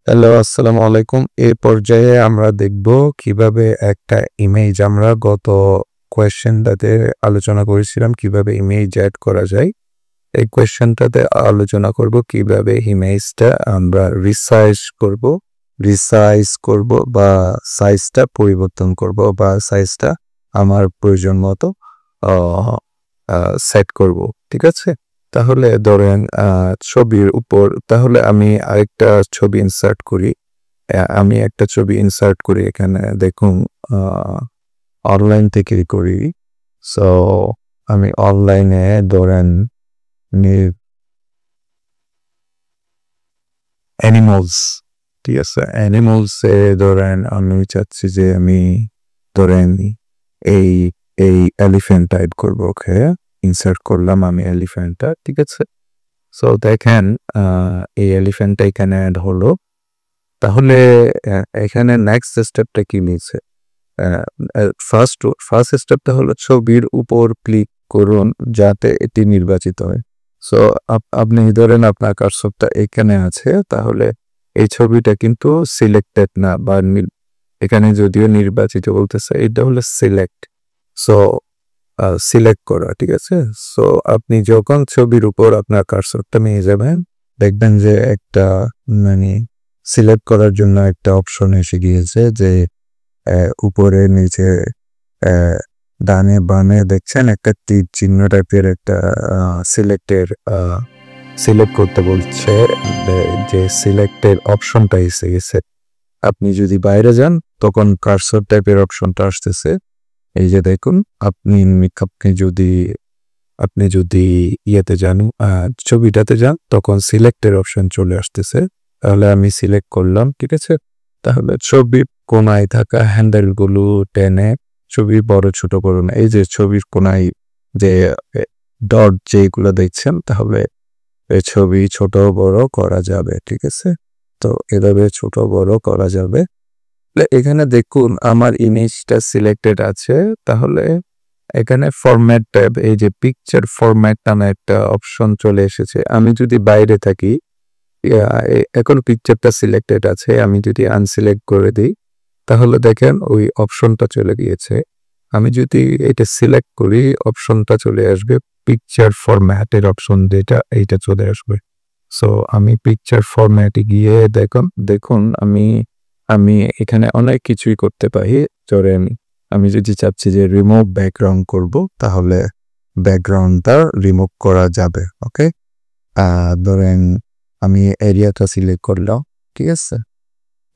Hello, আসসালামু আলাইকুম। এই পর্যায়ে আমরা দেখব কিভাবে একটা ইমেজ আমরা গত কোয়েশ্চেনটাতে আলোচনা করেছিলাম কিভাবে ইমেজ এড করা যায়। এই কোয়েশ্চেনটাতে আলোচনা করব কিভাবে ইমেজটা আমরা রিসাইজ করব বা সাইজটা পরিবর্তন করব বা সাইজটা আমার প্রয়োজন মতো আ আ সেট করব। ঠিক আছে? তাহলে ধরেন ছবির উপর তাহলে আমি আরেকটা ছবি ইনসার্ট করি। আমি একটা ছবি ইনসার্ট করি এখানে দেখুন আ অনলাইন থেকেই করি। সো আমি অনলাইনে ধরেন নি অ্যানিমালস, ঠিক আছে? অ্যানিমালস এ ধরেন আমি চাচ্ছি যে আমি ধরেন এই, এই এলিফ্যান্টটা এড করব। ওকে? ইনসার্ট করলাম আমি এলিফ্যান্টটা। ঠিক আছে? সো দেখেন আ এই এলিফ্যান্টটা এখানে এড হলো। তাহলে এখানে নেক্সট স্টেপটা কি নিচ্ছে? অ্যা ফার্স্ট স্টেপটা হলো ছবির উপর ক্লিক করুন যাতে এটি নির্বাচিত হয়। সো আপনি ধরেন আপনার কার্সরটা এখানে আছে তাহলে এই ছবিটা কিন্তু সিলেক্টেড না বা এখানে যদিও নির্বাচিত বলতেছে এটা হলো সিলেক্ট। সো সিলেক্ট করা, ঠিক আছে? সো আপনি যখন ছবির উপর আপনার কার্সরটা নিয়ে যাবেন দেখবেন যে একটা মানে সিলেক্ট করার জন্য একটা অপশন এসে গিয়েছে যে উপরে নিচে অ্যা ডানে বামে দেখছেন একটা তীর চিহ্ন টাইপের একটা সিলেক্টের সিলেক্ট করতে বলছে যে সিলেক্টের অপশনটা এসে গেছে। আপনি যদি বাইরে যান তখন কার্সর টাইপের অপশনটা আসতেছে। এই যে দেখুন আপনি আপনি যদি ইয়েতে যান ছবিটাতে যান তখন সিলেক্টের অপশন চলে আসতেছে। তাহলে আমি সিলেক্ট করলাম, ঠিক আছে? তাহলে ছবির কোণায় থাকা হ্যান্ডেলগুলো টেনে ছবি বড় ছোট করুন। এই যে ছবির কোণায় যে ডট যেগুলো দেখছেন তাহলে এই ছবি ছোট বড় করা যাবে, ঠিক আছে? তো এভাবে ছোট বড় করা যাবে। এখানে দেখুন আমার ইমেজটা সিলেক্টেড আছে। তাহলে এখানে ফরম্যাট ট্যাব এই যে পিকচার ফরম্যাট নামে একটা অপশন চলে এসেছে। আমি যদি বাইরে থাকি এখন পিকচারটা সিলেক্টেড আছে। আমি যদি আনসিলেক্ট করে দিই তাহলে দেখেন ওই অপশনটা চলে গিয়েছে। আমি যদি এটা সিলেক্ট করি অপশনটা চলে আসবে পিকচার ফরম্যাটের অপশন যেটা এইটা চলে আসবে। সো আমি পিকচার ফরম্যাটে গিয়ে দেখুন আমি আমি এখানে অনেক কিছুই করতে পারি। ধরেন আমি যদি চাচ্ছি যে রিমুভ ব্যাকগ্রাউন্ড করব তাহলে ব্যাকগ্রাউন্ডটা রিমুভ করা যাবে। ওকে? ধরেন আমি এরিয়াটা সিলেক্ট করলাম, ঠিক আছে?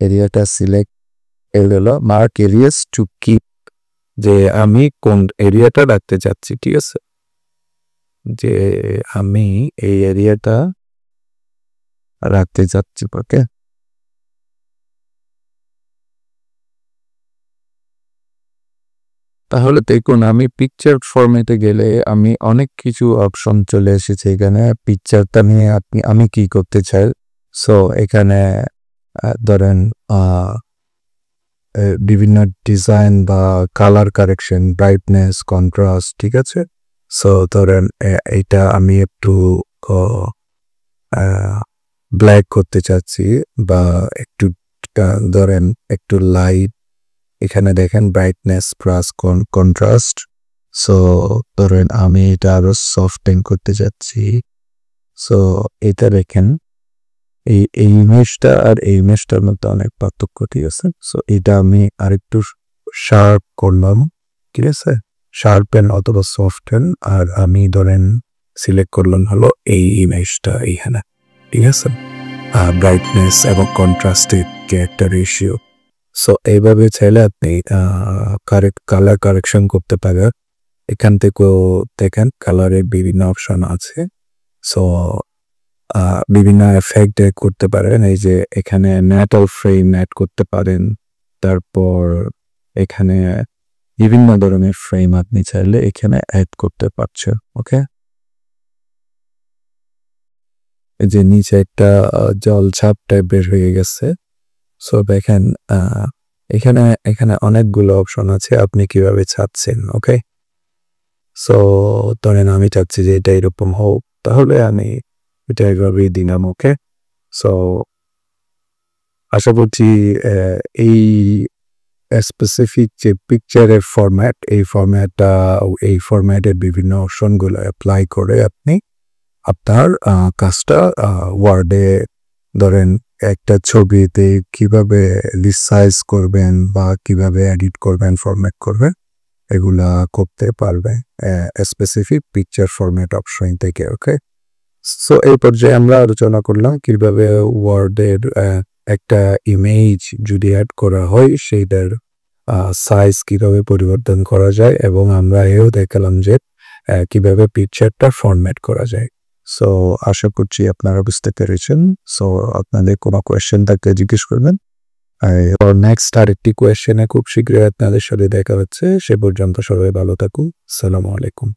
এরিয়াটা সিলেক্ট হলো মার্ক এরিয়াস টু কিপ, যে আমি কোন এরিয়াটা রাখতে চাচ্ছি, ঠিক আছে? যে আমি এই এরিয়াটা রাখতে চাচ্ছি। ওকে? তাহলে দেখুন আমি পিকচার ফরম্যাটে গেলে আমি অনেক কিছু অপশন চলে এসেছে এখানে পিকচারটা নিয়ে আমি কি করতে চাই। সো এখানে ধরেন বিভিন্ন ডিজাইন বা কালার কারেকশন, ব্রাইটনেস, কন্ট্রাস্ট, ঠিক আছে? সো ধরেন এইটা আমি একটু ব্ল্যাক করতে চাচ্ছি বা একটু ধরেন একটু লাইট। এখানে দেখেন ব্রাইটনেস প্লাস কন্ট্রাস্ট। সো ধরেন আমি এটা আরো সফটেন করতে চাচ্ছি। সো এটা দেখেন এই ইমেজটা আর এই ইমেজটার মধ্যে অনেক পার্থক্য, ঠিক আছে? সো এটা আমি আরেকটু শার্প করলাম, ঠিক আছে? শার্পেন অথবা সফটেন আর আমি ধরেন সিলেক্ট করলাম হলো এই ইমেজটা এইখানে, ঠিক আছে? ব্রাইটনেস এবং কন্ট্রাস্টের যে একটা রেশিও। সো এইভাবে চাইলে আপনি কালার কারেকশন করতে পারেন। এখান থেকেও দেখেন কালারের বিভিন্ন অপশন আছে। সো বিভিন্ন এফেক্ট এড করতে পারেন। এই যে এখানে ন্যাটাল ফ্রেম এড করতে পারেন। তারপর এখানে বিভিন্ন ধরনের ফ্রেম আপনি চাইলে এখানে এড করতে পারছেন। ওকে? এই যে নিচে একটা জলছাপ টাইপের হয়ে গেছে। সো দেখেন এখানে এখানে অনেকগুলো অপশন আছে আপনি কিভাবে চাচ্ছেন। ওকে? সো ধরেন আমি চাচ্ছি যে এটা এরকম হোক। তাহলে আমি এটা এভাবেই দিলাম। ওকে? সো আশা করছি এই স্পেসিফিক যে পিকচারের ফরম্যাট, এই ফরম্যাটের বিভিন্ন অপশনগুলো অ্যাপ্লাই করে আপনি আপনার কাজটা ওয়ার্ডে ধরেন একটা ছবিতে কিভাবে রিসাইজ করবেন বা কিভাবে এডিট করবেন, ফরম্যাট করবেন, এগুলা করতে পারবে স্পেসিফিক পিকচার ফরম্যাট অপশন থেকে। ওকে, সো এই পর্যায়ে আমরা আলোচনা করলাম কিভাবে ওয়ার্ডের একটা ইমেজ যদি অ্যাড করা হয় সেইটার সাইজ কিভাবে পরিবর্তন করা যায়, এবং আমরা এও দেখালাম যে কিভাবে পিকচারটা ফরম্যাট করা যায়। সো আশা করছি আপনারা বুঝতে পেরেছেন। সো আপনাদের কোনো কোয়েশ্চেন থাকলে জিজ্ঞেস করবেন। আর নেক্সট আরেকটি কোয়েশ্চেনে খুব শীঘ্রই আপনাদের সাথে দেখা হচ্ছে। সে পর্যন্ত সবাই ভালো থাকুন। আসসালামু আলাইকুম।